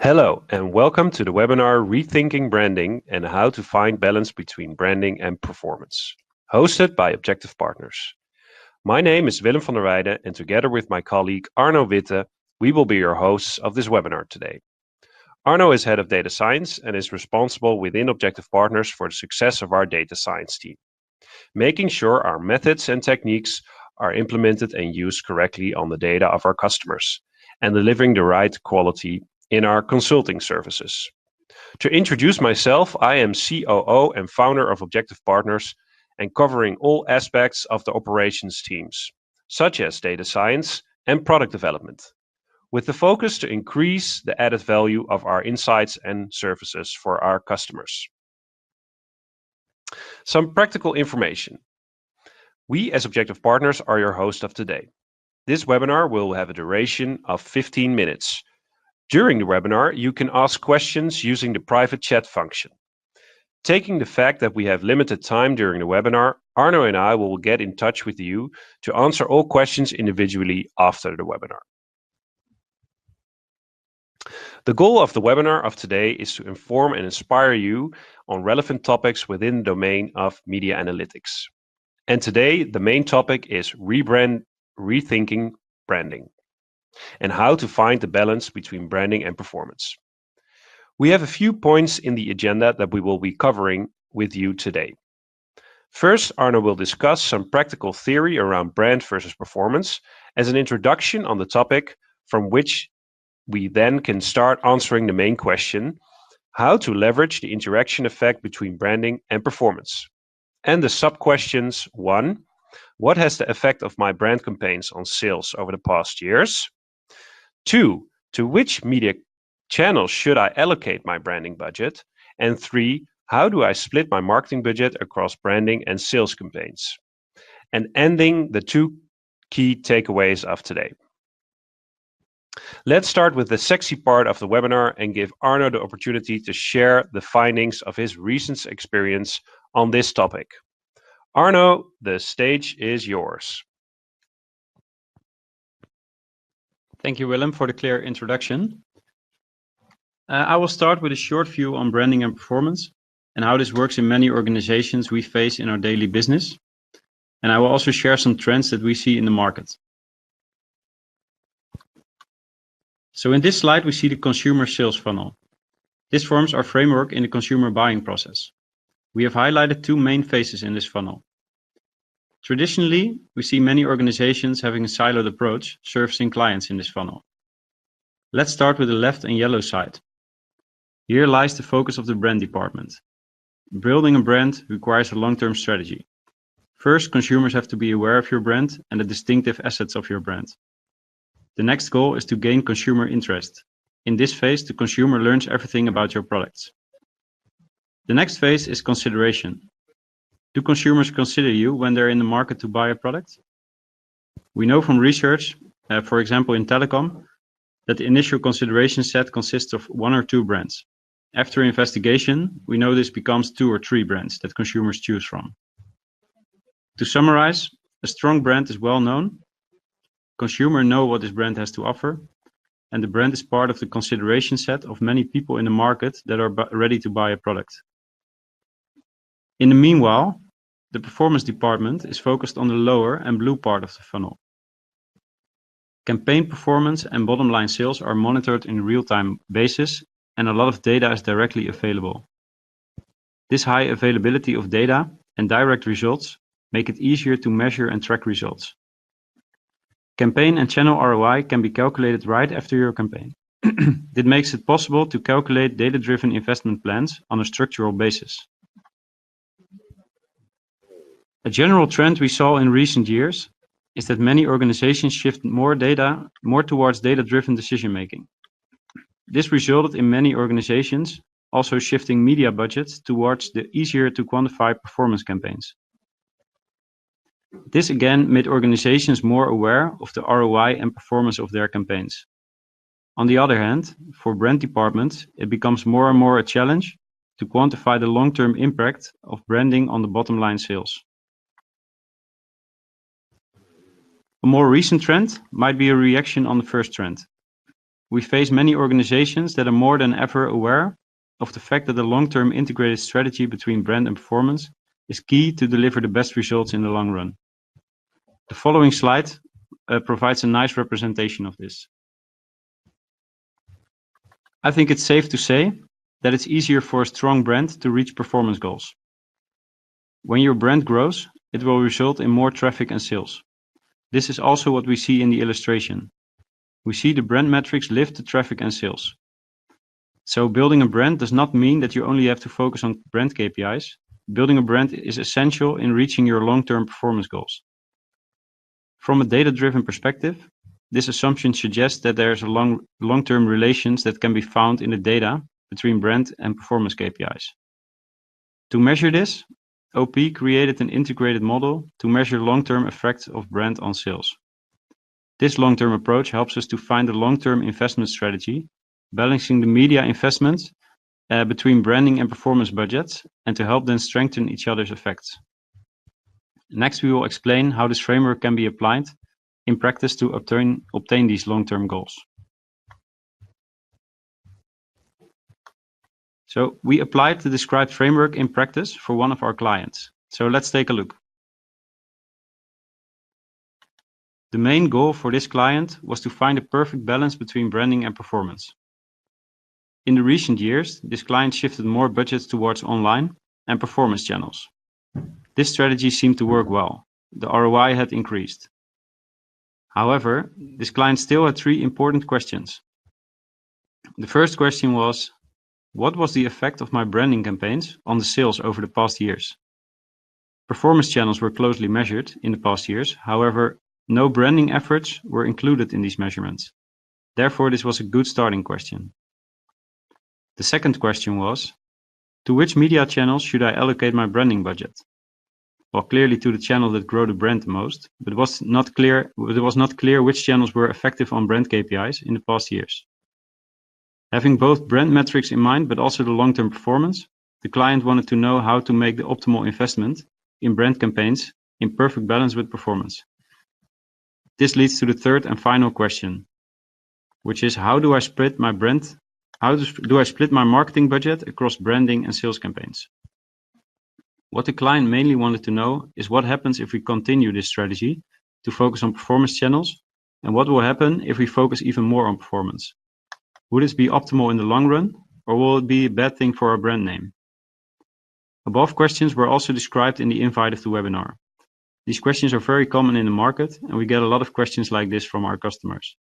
Hello, and welcome to the webinar Rethinking Branding and How to Find Balance Between Branding and Performance, hosted by Objective Partners. My name is Willem van der Weijden, and together with my colleague Arno Witte, we will be your hosts of this webinar today. Arno is head of data science and is responsible within Objective Partners for the success of our data science team, making sure our methods and techniques are implemented and used correctly on the data of our customers, and delivering the right quality in our consulting services. To introduce myself, I am COO and founder of Objective Partners and covering all aspects of the operations teams, such as data science and product development, with the focus to increase the added value of our insights and services for our customers. Some practical information. We as Objective Partners are your host of today. This webinar will have a duration of 15 minutes. During the webinar, you can ask questions using the private chat function. Taking the fact that we have limited time during the webinar, Arno and I will get in touch with you to answer all questions individually after the webinar. The goal of the webinar of today is to inform and inspire you on relevant topics within the domain of media analytics. And today, the main topic is rethinking branding, and how to find the balance between branding and performance. We have a few points in the agenda that we will be covering with you today. First, Arno will discuss some practical theory around brand versus performance as an introduction on the topic, from which we then can start answering the main question, how to leverage the interaction effect between branding and performance. And the sub-questions: 1. What has the effect of my brand campaigns on sales over the past years? 2. To which media channels should I allocate my branding budget? And 3. How do I split my marketing budget across branding and sales campaigns? And ending, the 2 key takeaways of today. Let's start with the sexy part of the webinar and give Arno the opportunity to share the findings of his recent experience on this topic. Arno, the stage is yours. Thank you, Willem, for the clear introduction. I will start with a short view on branding and performance and how this works in many organizations we face in our daily business. And I will also share some trends that we see in the market. So in this slide, we see the consumer sales funnel. This forms our framework in the consumer buying process. We have highlighted 2 main phases in this funnel. Traditionally, we see many organizations having a siloed approach servicing clients in this funnel. Let's start with the left and yellow side. Here lies the focus of the brand department. Building a brand requires a long-term strategy. First, consumers have to be aware of your brand and the distinctive assets of your brand. The next goal is to gain consumer interest. In this phase, the consumer learns everything about your products. The next phase is consideration. Do consumers consider you when they're in the market to buy a product? We know from research, for example in telecom, that the initial consideration set consists of 1 or 2 brands. After investigation, we know this becomes 2 or 3 brands that consumers choose from. To summarize, a strong brand is well known, consumers know what this brand has to offer, and the brand is part of the consideration set of many people in the market that are ready to buy a product. In the meanwhile, the performance department is focused on the lower and blue part of the funnel. Campaign performance and bottom line sales are monitored in a real-time basis, and a lot of data is directly available. This high availability of data and direct results make it easier to measure and track results. Campaign and channel ROI can be calculated right after your campaign. This makes it possible to calculate data-driven investment plans on a structural basis. A general trend we saw in recent years is that many organizations shift more towards data-driven decision-making. This resulted in many organizations also shifting media budgets towards the easier to quantify performance campaigns. This again made organizations more aware of the ROI and performance of their campaigns. On the other hand, for brand departments, it becomes more and more a challenge to quantify the long-term impact of branding on the bottom line sales. A more recent trend might be a reaction on the first trend. we face many organizations that are more than ever aware of the fact that the long-term integrated strategy between brand and performance is key to deliver the best results in the long run. The following slide provides a nice representation of this. I think it's safe to say that it's easier for a strong brand to reach performance goals. When your brand grows, it will result in more traffic and sales. This is also what we see in the illustration. We see the brand metrics lift the traffic and sales. So building a brand does not mean that you only have to focus on brand KPIs. Building a brand is essential in reaching your long-term performance goals. From a data-driven perspective, this assumption suggests that there's a long-term relations that can be found in the data between brand and performance KPIs. To measure this, OP created an integrated model to measure long-term effects of brand on sales. This long-term approach helps us to find a long-term investment strategy, balancing the media investments between branding and performance budgets, and to help them strengthen each other's effects. Next, we will explain how this framework can be applied in practice to obtain these long-term goals. So we applied the described framework in practice for one of our clients. So let's take a look. The main goal for this client was to find a perfect balance between branding and performance. In the recent years, this client shifted more budgets towards online and performance channels. This strategy seemed to work well. The ROI had increased. However, this client still had three important questions. The first question was, what was the effect of my branding campaigns on the sales over the past years? Performance channels were closely measured in the past years. However, no branding efforts were included in these measurements. Therefore, this was a good starting question. The second question was, to which media channels should I allocate my branding budget? Well, clearly to the channel that grow the brand the most, but it was not clear which channels were effective on brand KPIs in the past years. Having both brand metrics in mind, but also the long-term performance, the client wanted to know how to make the optimal investment in brand campaigns in perfect balance with performance. This leads to the third and final question, which is how do I split my marketing budget across branding and sales campaigns? What the client mainly wanted to know is what happens if we continue this strategy to focus on performance channels, and what will happen if we focus even more on performance. Would this be optimal in the long run, or will it be a bad thing for our brand name? Above questions were also described in the invite of the webinar. These questions are very common in the market, and we get a lot of questions like this from our customers.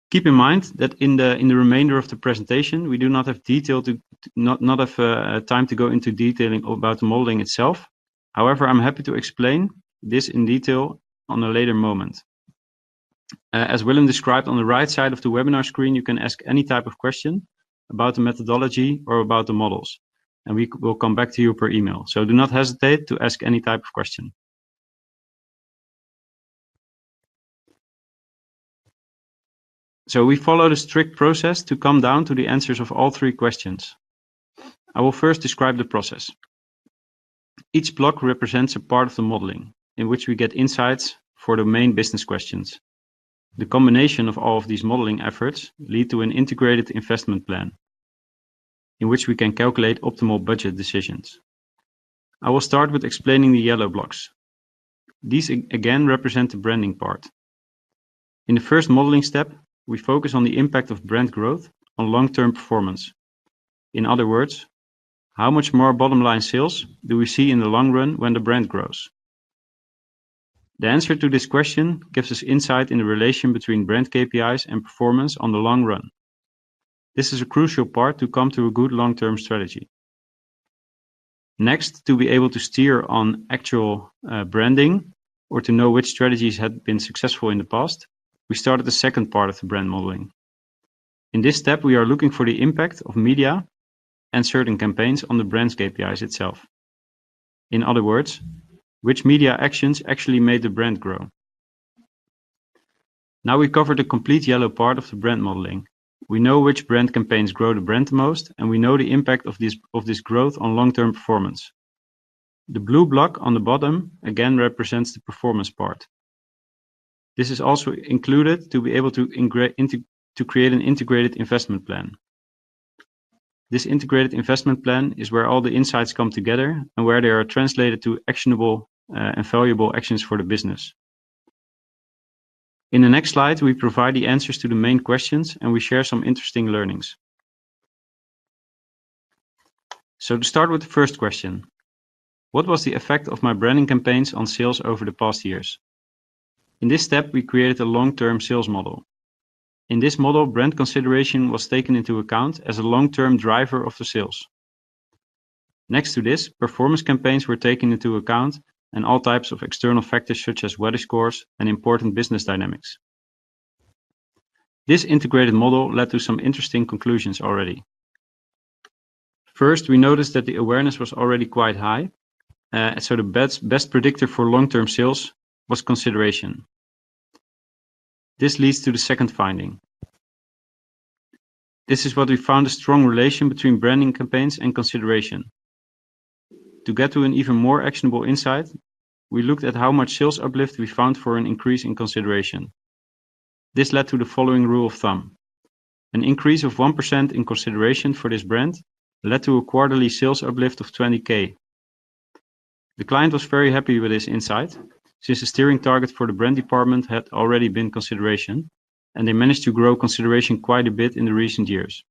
Keep in mind that in the remainder of the presentation, we do not have time to go into detailing about the modeling itself. However, I'm happy to explain this in detail on a later moment. As Willem described, on the right side of the webinar screen, you can ask any type of question about the methodology or about the models, and we will come back to you per email. So do not hesitate to ask any type of question. So we followed a strict process to come down to the answers of all three questions. I will first describe the process. Each block represents a part of the modeling, in which we get insights for the main business questions. The combination of all of these modeling efforts lead to an integrated investment plan, in which we can calculate optimal budget decisions. I will start with explaining the yellow blocks. These again represent the branding part. In the first modeling step, we focus on the impact of brand growth on long-term performance. In other words, how much more bottom line sales do we see in the long run when the brand grows? The answer to this question gives us insight in the relation between brand KPIs and performance on the long run. This is a crucial part to come to a good long-term strategy. Next, to be able to steer on actual branding or to know which strategies had been successful in the past, we started the second part of the brand modeling. In this step, we are looking for the impact of media and certain campaigns on the brand's KPIs itself. In other words, which media actions actually made the brand grow. Now we covered the complete yellow part of the brand modeling. We know which brand campaigns grow the brand the most, and we know the impact of this growth on long-term performance. The blue block on the bottom again represents the performance part. This is also included to be able to to create an integrated investment plan. This integrated investment plan is where all the insights come together and where they are translated to actionable and valuable actions for the business. In the next slide, we provide the answers to the main questions and we share some interesting learnings. So to start with the first question, what was the effect of my branding campaigns on sales over the past years? In this step, we created a long-term sales model. In this model, brand consideration was taken into account as a long-term driver of the sales. Next to this, performance campaigns were taken into account and all types of external factors such as weather scores and important business dynamics. This integrated model led to some interesting conclusions already. First, we noticed that the awareness was already quite high, so the best predictor for long-term sales was consideration. This leads to the second finding. This is what we found: a strong relation between branding campaigns and consideration. To get to an even more actionable insight, we looked at how much sales uplift we found for an increase in consideration. This led to the following rule of thumb. An increase of 1% in consideration for this brand led to a quarterly sales uplift of 20K. The client was very happy with this insight, since the steering target for the brand department had already been consideration, and they managed to grow consideration quite a bit in the recent years.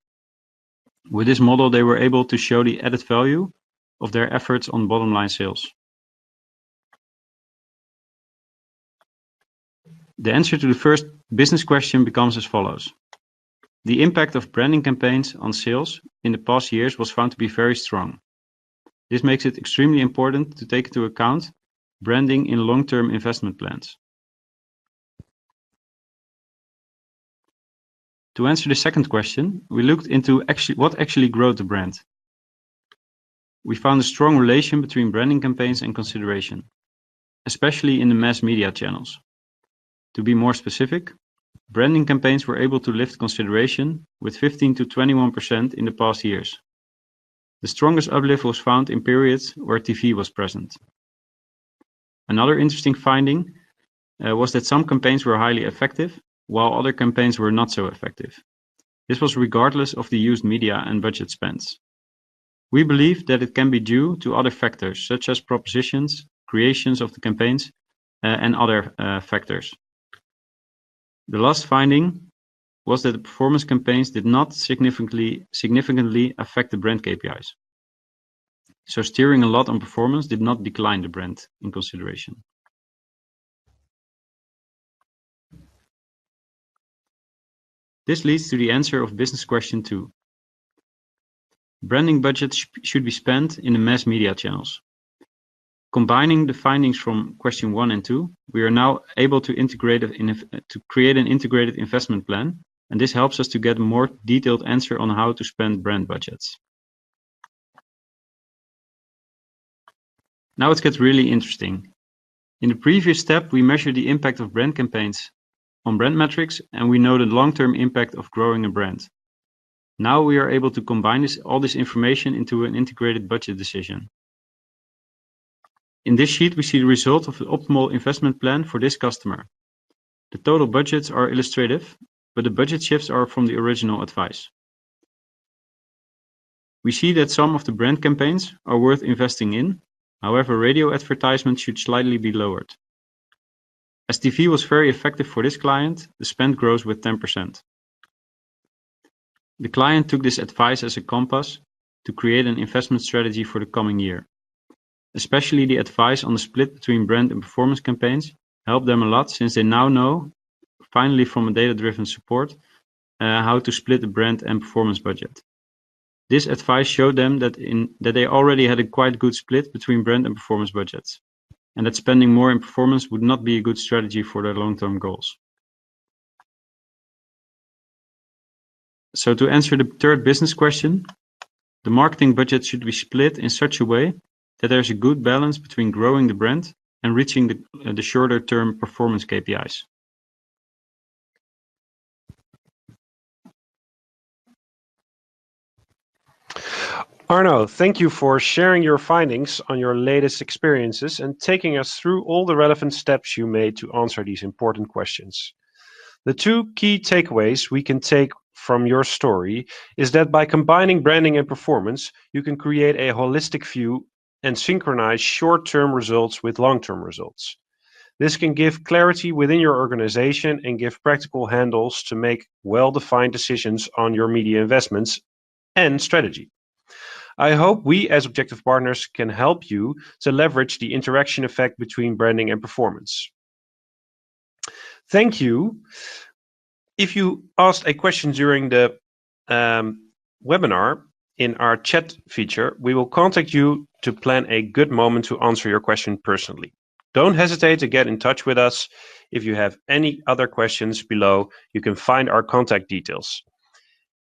With this model, they were able to show the added value of their efforts on bottom line sales. The answer to the first business question becomes as follows. The impact of branding campaigns on sales in the past years was found to be very strong. This makes it extremely important to take into account branding in long-term investment plans. To answer the second question, we looked into what actually grew the brand. We found a strong relation between branding campaigns and consideration, especially in the mass media channels. To be more specific, branding campaigns were able to lift consideration with 15 to 21% in the past years. The strongest uplift was found in periods where TV was present. Another interesting finding was that some campaigns were highly effective, while other campaigns were not so effective. This was regardless of the used media and budget spends. We believe that it can be due to other factors, such as propositions, creations of the campaigns, and other factors. The last finding was that the performance campaigns did not significantly affect the brand KPIs. So steering a lot on performance did not decline the brand in consideration. This leads to the answer of business question 2. Branding budgets should be spent in the mass media channels. Combining the findings from question 1 and 2, we are now able to create an integrated investment plan, and this helps us to get a more detailed answer on how to spend brand budgets. Now it gets really interesting. In the previous step, we measured the impact of brand campaigns on brand metrics, and we know the long-term impact of growing a brand. Now we are able to combine all this information into an integrated budget decision. In this sheet, we see the result of the optimal investment plan for this customer. The total budgets are illustrative, but the budget shifts are from the original advice. We see that some of the brand campaigns are worth investing in. However, radio advertisement should slightly be lowered. As TV was very effective for this client, the spend grows with 10%. The client took this advice as a compass to create an investment strategy for the coming year. Especially the advice on the split between brand and performance campaigns helped them a lot, since they now know, finally from a data-driven support, how to split the brand and performance budget. This advice showed them that they already had a quite good split between brand and performance budgets, and that spending more in performance would not be a good strategy for their long-term goals. So to answer the third business question, the marketing budget should be split in such a way that there's a good balance between growing the brand and reaching the shorter-term performance KPIs. Arno, thank you for sharing your findings on your latest experiences and taking us through all the relevant steps you made to answer these important questions. The two key takeaways we can take from your story is that by combining branding and performance, you can create a holistic view and synchronize short-term results with long-term results. This can give clarity within your organization and give practical handles to make well-defined decisions on your media investments and strategy. I hope we as objective partners can help you to leverage the interaction effect between branding and performance. Thank you. If you asked a question during the webinar in our chat feature, we will contact you to plan a good moment to answer your question personally. Don't hesitate to get in touch with us. If you have any other questions below, you can find our contact details.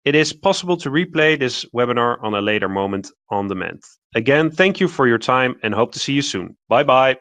It is possible to replay this webinar on a later moment on demand. Again, thank you for your time and hope to see you soon. Bye bye.